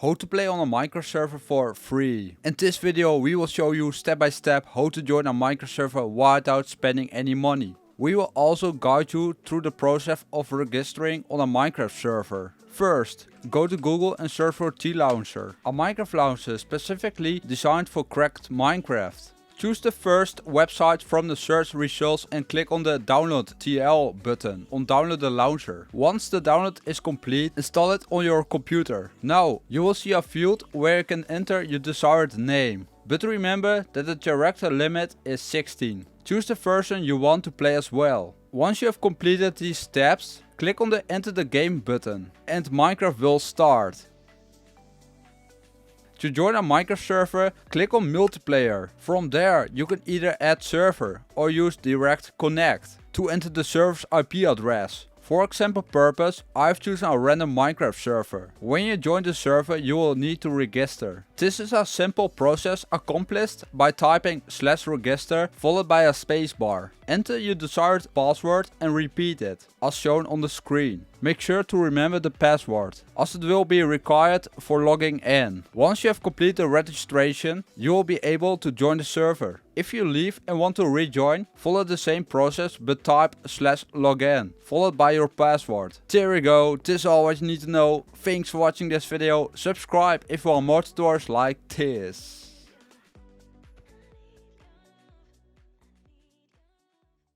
how to play on a microserver for free. In this video we will show you step by step how to join a microserver without spending any money. We will also guide you through the process of registering on a Minecraft server. First, go to Google and search for TLauncher, a Minecraft launcher specifically designed for cracked Minecraft. Choose the first website from the search results and click on the download TL button on download the launcher. Once the download is complete, install it on your computer. Now you will see a field where you can enter your desired name. But remember that the character limit is 16. Choose the version you want to play as well. Once you have completed these steps, click on the enter the game button and Minecraft will start. To join a Minecraft server, click on multiplayer. From there you can either add server or use direct connect to enter the server's IP address. For example purpose, I've chosen a random Minecraft server. When you join the server you will need to register. This is a simple process accomplished by typing /register followed by a spacebar. Enter your desired password and repeat it, as shown on the screen. Make sure to remember the password, as it will be required for logging in. Once you have completed the registration, you will be able to join the server. If you leave and want to rejoin, follow the same process but type /login, followed by your password. There you go, this is all what you need to know. Thanks for watching this video. Subscribe if you want more tutorials like this.